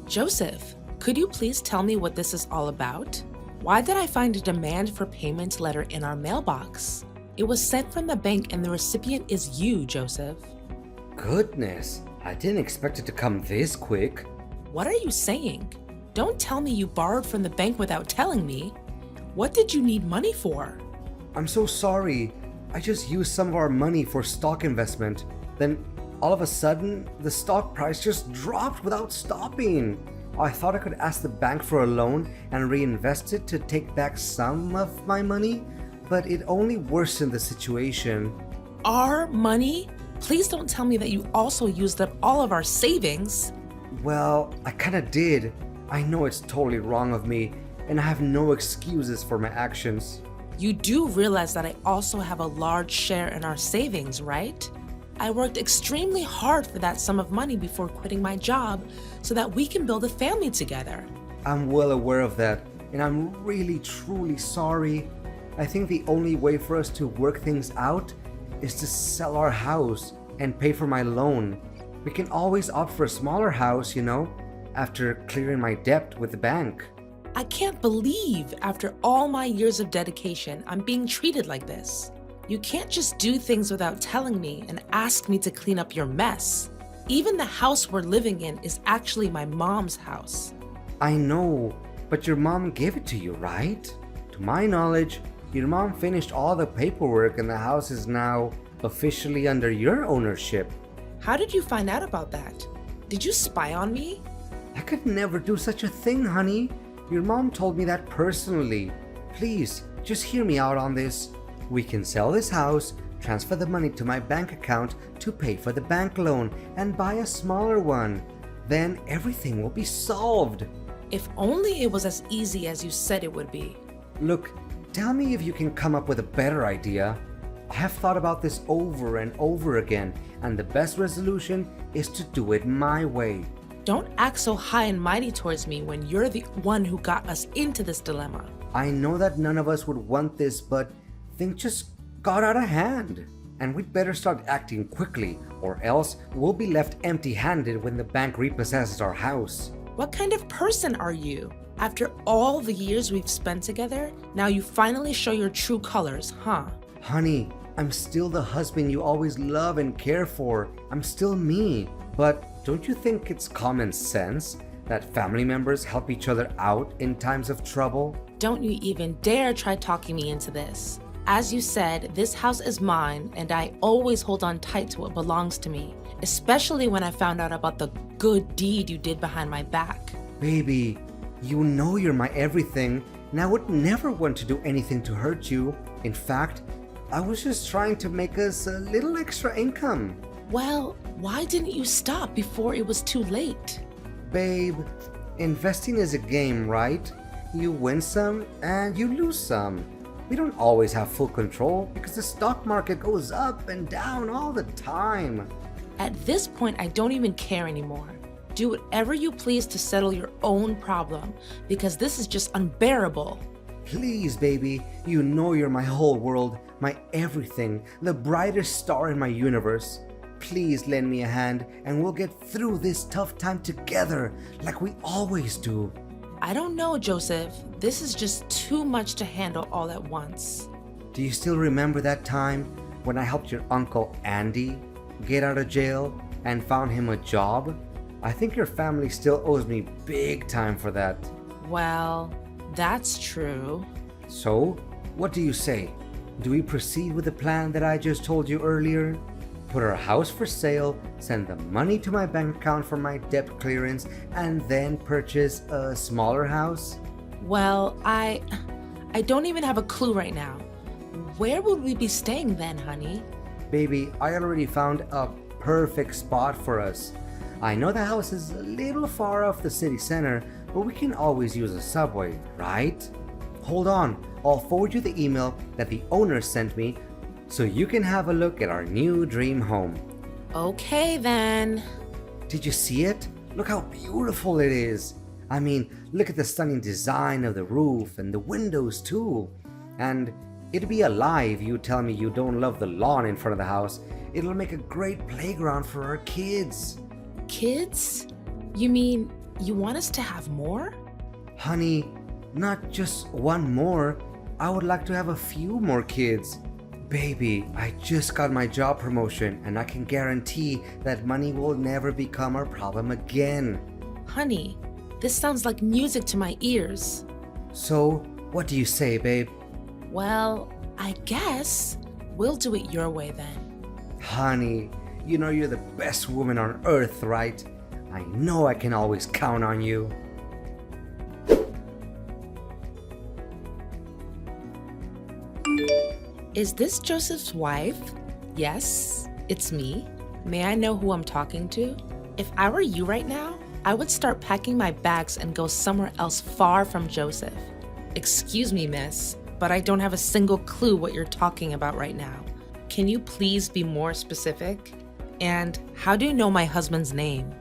Joseph, could you please tell me what this is all about? Why did I find a demand for payment letter in our mailbox? It was sent from the bank and the recipient is you, Joseph. Goodness, I didn't expect it to come this quick. What are you saying? Don't tell me you borrowed from the bank without telling me. What did you need money for? I'm so sorry. I just used some of our money for stock investment. Then, all of a sudden, the stock price just dropped without stopping. I thought I could ask the bank for a loan and reinvest it to take back some of my money, but it only worsened the situation. Our money? Please don't tell me that you also used up all of our savings. Well, I kinda did. I know it's totally wrong of me, and I have no excuses for my actions. You do realize that I also have a large share in our savings, right? I worked extremely hard for that sum of money before quitting my job so that we can build a family together. I'm well aware of that, and I'm really truly sorry. I think the only way for us to work things out is to sell our house and pay for my loan. We can always opt for a smaller house, after clearing my debt with the bank. I can't believe after all my years of dedication, I'm being treated like this. You can't just do things without telling me and ask me to clean up your mess. Even the house we're living in is actually my mom's house. I know, but your mom gave it to you, right? To my knowledge, your mom finished all the paperwork and the house is now officially under your ownership. How did you find out about that? Did you spy on me? I could never do such a thing, honey. Your mom told me that personally. Please, just hear me out on this. We can sell this house, transfer the money to my bank account to pay for the bank loan, and buy a smaller one. Then everything will be solved. If only it was as easy as you said it would be. Look, tell me if you can come up with a better idea. I have thought about this over and over again, and the best resolution is to do it my way. Don't act so high and mighty towards me when you're the one who got us into this dilemma. I know that none of us would want this, but things just got out of hand. And we'd better start acting quickly, or else we'll be left empty-handed when the bank repossesses our house. What kind of person are you? After all the years we've spent together, now you finally show your true colors, huh? Honey, I'm still the husband you always love and care for. I'm still me. But don't you think it's common sense that family members help each other out in times of trouble? Don't you even dare try talking me into this. As you said, this house is mine, and I always hold on tight to what belongs to me, especially when I found out about the good deed you did behind my back. Baby, you know you're my everything, and I would never want to do anything to hurt you. In fact, I was just trying to make us a little extra income. Well, why didn't you stop before it was too late? Babe, investing is a game, right? You win some and you lose some. We don't always have full control because the stock market goes up and down all the time. At this point, I don't even care anymore. Do whatever you please to settle your own problem, because this is just unbearable. Please, baby, you know you're my whole world, my everything, the brightest star in my universe. Please lend me a hand and we'll get through this tough time together like we always do. I don't know, Joseph. This is just too much to handle all at once. Do you still remember that time when I helped your uncle Andy get out of jail and found him a job? I think your family still owes me big time for that. Well, that's true. So, what do you say? Do we proceed with the plan that I just told you earlier? Put our house for sale, send the money to my bank account for my debt clearance, and then purchase a smaller house? Well, I don't even have a clue right now. Where would we be staying then, honey? Baby, I already found a perfect spot for us. I know the house is a little far off the city center, but we can always use a subway, right? Hold on, I'll forward you the email that the owner sent me so you can have a look at our new dream home. Okay then. Did you see it? Look how beautiful it is. I mean, look at the stunning design of the roof and the windows too. And it'd be a lie if you tell me you don't love the lawn in front of the house. It'll make a great playground for our kids. Kids? You mean You want us to have more? Honey, not just one more. I would like to have a few more kids. Baby, I just got my job promotion and I can guarantee that money will never become our problem again. Honey, this sounds like music to my ears. So, what do you say, babe? Well, I guess we'll do it your way then. Honey, you know you're the best woman on earth, right? I know I can always count on you. Is this Joseph's wife? Yes, it's me. May I know who I'm talking to? If I were you right now, I would start packing my bags and go somewhere else far from Joseph. Excuse me, miss, but I don't have a single clue what you're talking about right now. Can you please be more specific? And how do you know my husband's name?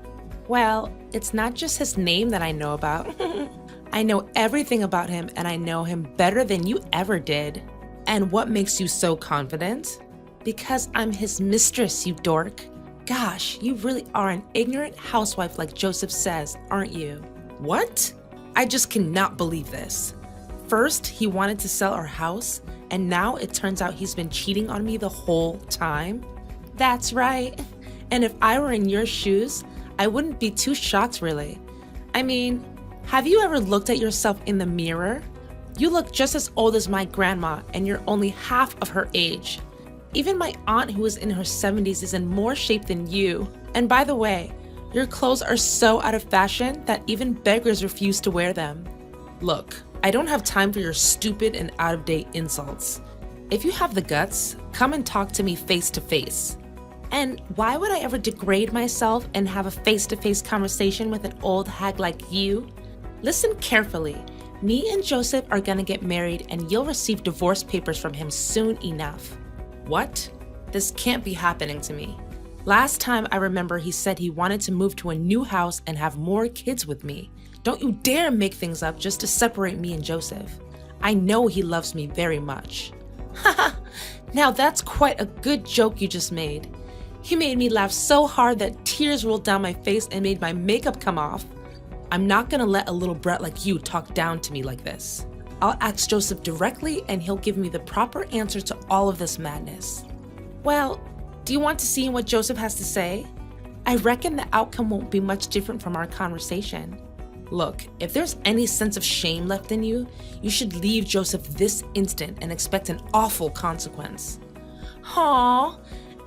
Well, it's not just his name that I know about. I know everything about him and I know him better than you ever did. And what makes you so confident? Because I'm his mistress, you dork. Gosh, you really are an ignorant housewife like Joseph says, aren't you? What? I just cannot believe this. First, he wanted to sell our house, and now it turns out he's been cheating on me the whole time? That's right. And if I were in your shoes, I wouldn't be too shocked, really. I mean, have you ever looked at yourself in the mirror? You look just as old as my grandma, and you're only half of her age. Even my aunt, who is in her 70s, is in more shape than you. And by the way, your clothes are so out of fashion that even beggars refuse to wear them. Look, I don't have time for your stupid and out-of-date insults. If you have the guts, come and talk to me face to face. And why would I ever degrade myself and have a face-to-face conversation with an old hag like you? Listen carefully. Me and Joseph are gonna get married and you'll receive divorce papers from him soon enough. What? This can't be happening to me. Last time I remember he said he wanted to move to a new house and have more kids with me. Don't you dare make things up just to separate me and Joseph. I know he loves me very much. Haha, now that's quite a good joke you just made. You made me laugh so hard that tears rolled down my face and made my makeup come off. I'm not gonna let a little brat like you talk down to me like this. I'll ask Joseph directly and he'll give me the proper answer to all of this madness. Well, do you want to see what Joseph has to say? I reckon the outcome won't be much different from our conversation. Look, if there's any sense of shame left in you, you should leave Joseph this instant and expect an awful consequence. Aww.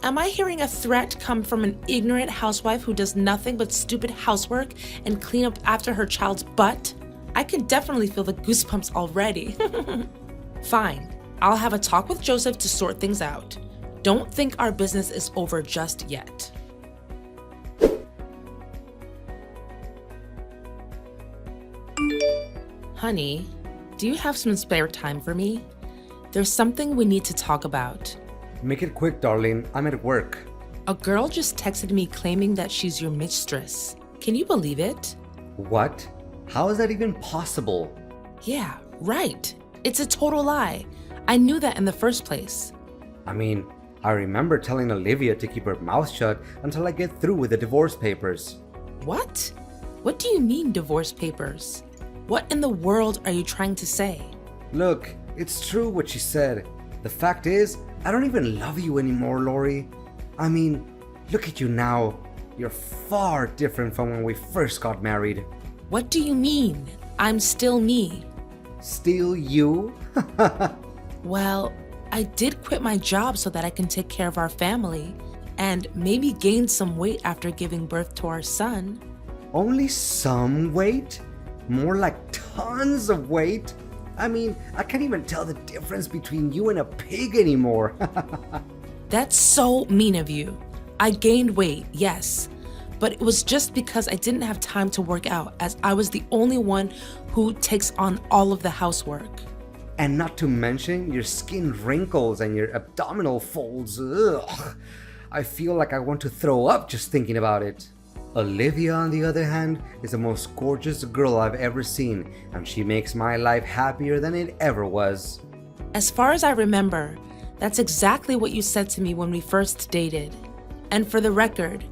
Am I hearing a threat come from an ignorant housewife who does nothing but stupid housework and clean up after her child's butt? I can definitely feel the goosebumps already. Fine, I'll have a talk with Joseph to sort things out. Don't think our business is over just yet. Honey, do you have some spare time for me? There's something we need to talk about. Make it quick, darling. I'm at work. A girl just texted me claiming that she's your mistress. Can you believe it? What? How is that even possible? Yeah, right. It's a total lie. I knew that in the first place. I mean, I remember telling Olivia to keep her mouth shut until I get through with the divorce papers. What? What do you mean, divorce papers? What in the world are you trying to say? Look, it's true what she said. The fact is, I don't even love you anymore, Lori. I mean, look at you now. You're far different from when we first got married. What do you mean? I'm still me. Still you? Well, I did quit my job so that I can take care of our family and maybe gain some weight after giving birth to our son. Only some weight? More like tons of weight? I mean, I can't even tell the difference between you and a pig anymore. That's so mean of you. I gained weight, yes, but it was just because I didn't have time to work out, as I was the only one who takes on all of the housework. And not to mention your skin wrinkles and your abdominal folds. Ugh. I feel like I want to throw up just thinking about it. Olivia, on the other hand, is the most gorgeous girl I've ever seen, and she makes my life happier than it ever was. As far as I remember, that's exactly what you said to me when we first dated. And for the record,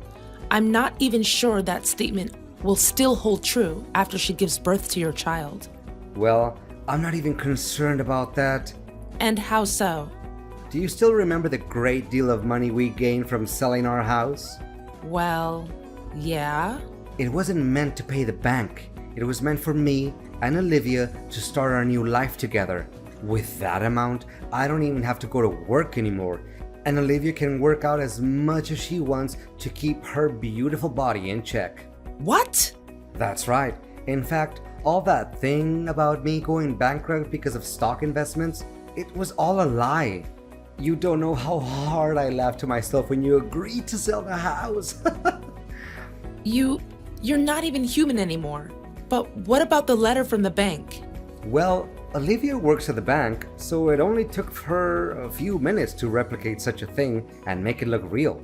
I'm not even sure that statement will still hold true after she gives birth to your child. Well, I'm not even concerned about that. And how so? Do you still remember the great deal of money we gained from selling our house? Well, yeah. It wasn't meant to pay the bank. It was meant for me and Olivia to start our new life together. With that amount, I don't even have to go to work anymore. And Olivia can work out as much as she wants to keep her beautiful body in check. What? That's right. In fact, all that thing about me going bankrupt because of stock investments, it was all a lie. You don't know how hard I laughed to myself when you agreed to sell the house. You're not even human anymore. But what about the letter from the bank? Well, Olivia works at the bank, so it only took her a few minutes to replicate such a thing and make it look real.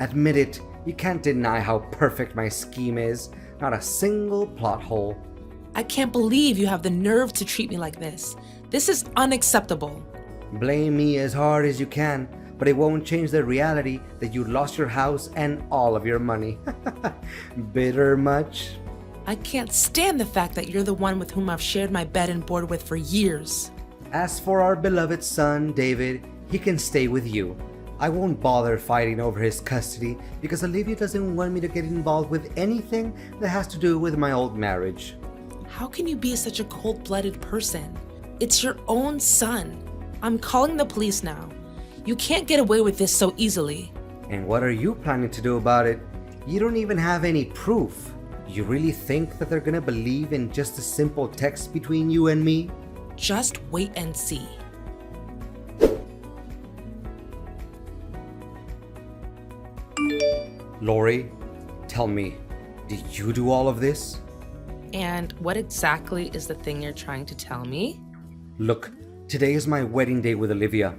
Admit it, you can't deny how perfect my scheme is. Not a single plot hole. I can't believe you have the nerve to treat me like this. This is unacceptable. Blame me as hard as you can, but it won't change the reality that you lost your house and all of your money. Bitter much? I can't stand the fact that you're the one with whom I've shared my bed and board with for years. As for our beloved son, David, he can stay with you. I won't bother fighting over his custody because Olivia doesn't want me to get involved with anything that has to do with my old marriage. How can you be such a cold-blooded person? It's your own son. I'm calling the police now. You can't get away with this so easily. And what are you planning to do about it? You don't even have any proof. You really think that they're gonna believe in just a simple text between you and me? Just wait and see. Lori, tell me, did you do all of this? And what exactly is the thing you're trying to tell me? Look, today is my wedding day with Olivia,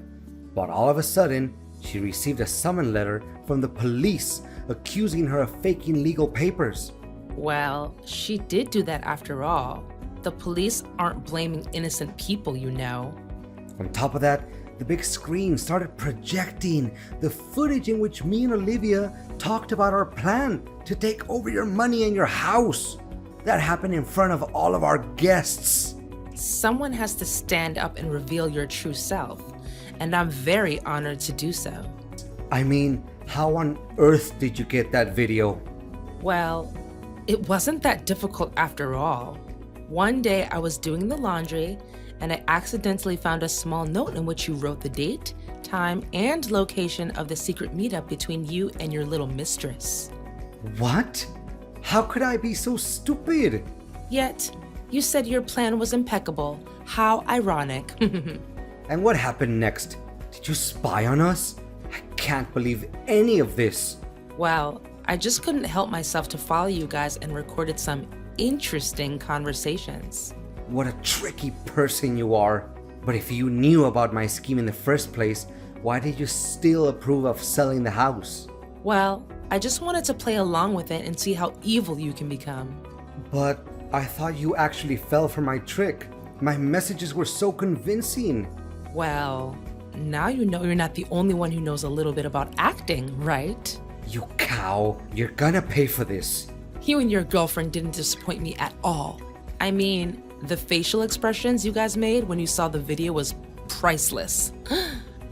but all of a sudden, she received a summons letter from the police accusing her of faking legal papers. Well, she did do that after all. The police aren't blaming innocent people, you know. On top of that, the big screen started projecting the footage in which me and Olivia talked about our plan to take over your money and your house. That happened in front of all of our guests. Someone has to stand up and reveal your true self, and I'm very honored to do so. I mean, how on earth did you get that video? Well, it wasn't that difficult after all. One day I was doing the laundry and I accidentally found a small note in which you wrote the date, time, and location of the secret meetup between you and your little mistress. What? How could I be so stupid? Yet, you said your plan was impeccable. How ironic. And what happened next? Did you spy on us? I can't believe any of this. Well, I just couldn't help myself to follow you guys and recorded some interesting conversations. What a tricky person you are. But if you knew about my scheme in the first place, why did you still approve of selling the house? Well, I just wanted to play along with it and see how evil you can become. But I thought you actually fell for my trick. My messages were so convincing. Well, now you know you're not the only one who knows a little bit about acting, right? You cow, you're gonna pay for this. You and your girlfriend didn't disappoint me at all. I mean, the facial expressions you guys made when you saw the video was priceless.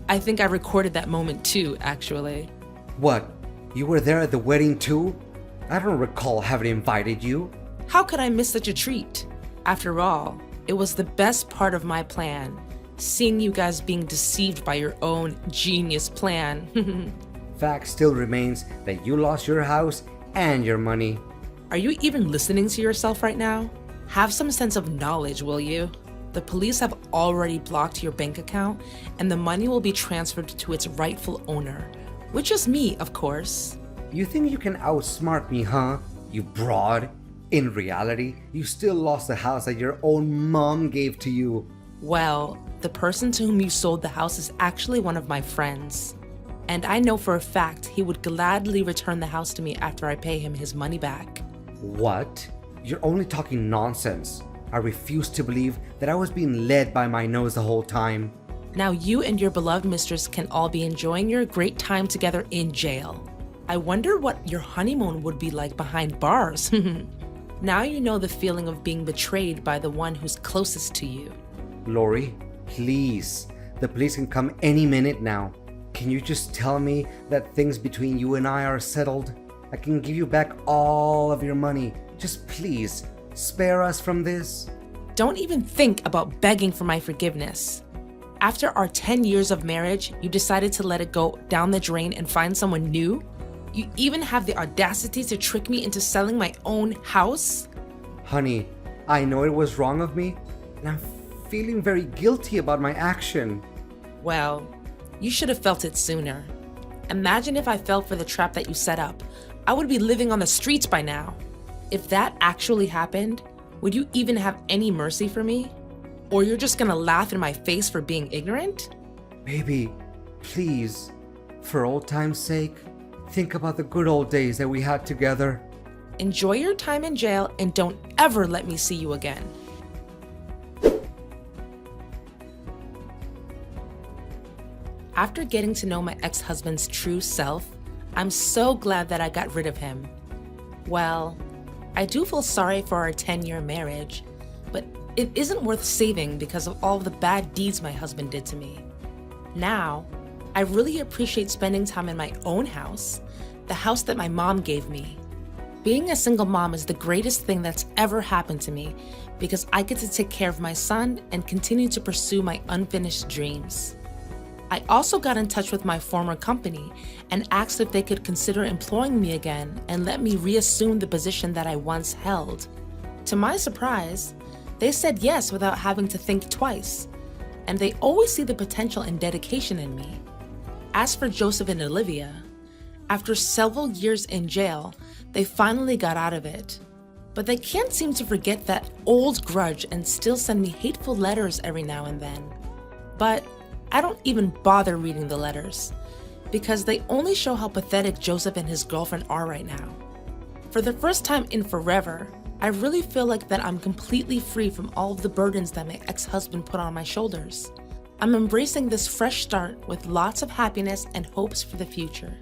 I think I recorded that moment too, actually. What? You were there at the wedding too? I don't recall having invited you. How could I miss such a treat? After all, it was the best part of my plan, seeing you guys being deceived by your own genius plan. Fact still remains that you lost your house and your money. Are you even listening to yourself right now? Have some sense of knowledge, will you? The police have already blocked your bank account, and the money will be transferred to its rightful owner, which is me, of course. You think you can outsmart me, huh? You broad. In reality, you still lost the house that your own mom gave to you. Well, the person to whom you sold the house is actually one of my friends. And I know for a fact he would gladly return the house to me after I pay him his money back. What? You're only talking nonsense. I refuse to believe that I was being led by my nose the whole time. Now you and your beloved mistress can all be enjoying your great time together in jail. I wonder what your honeymoon would be like behind bars. Now you know the feeling of being betrayed by the one who's closest to you. Lori, please. The police can come any minute now. Can you just tell me that things between you and I are settled? I can give you back all of your money. Just please, spare us from this. Don't even think about begging for my forgiveness. After our 10 years of marriage, you decided to let it go down the drain and find someone new? You even have the audacity to trick me into selling my own house? Honey, I know it was wrong of me, and I'm feeling very guilty about my action. Well, you should have felt it sooner. Imagine if I fell for the trap that you set up. I would be living on the streets by now. If that actually happened, would you even have any mercy for me? Or you're just gonna laugh in my face for being ignorant? Baby, please, for old time's sake, think about the good old days that we had together. Enjoy your time in jail and don't ever let me see you again. After getting to know my ex-husband's true self, I'm so glad that I got rid of him. Well, I do feel sorry for our 10-year marriage, but it isn't worth saving because of all of the bad deeds my husband did to me. Now, I really appreciate spending time in my own house, the house that my mom gave me. Being a single mom is the greatest thing that's ever happened to me because I get to take care of my son and continue to pursue my unfinished dreams. I also got in touch with my former company and asked if they could consider employing me again and let me reassume the position that I once held. To my surprise, they said yes without having to think twice, and they always see the potential and dedication in me. As for Joseph and Olivia, after several years in jail, they finally got out of it. But they can't seem to forget that old grudge and still send me hateful letters every now and then. But I don't even bother reading the letters, because they only show how pathetic Joseph and his girlfriend are right now. For the first time in forever, I really feel like that I'm completely free from all of the burdens that my ex-husband put on my shoulders. I'm embracing this fresh start with lots of happiness and hopes for the future.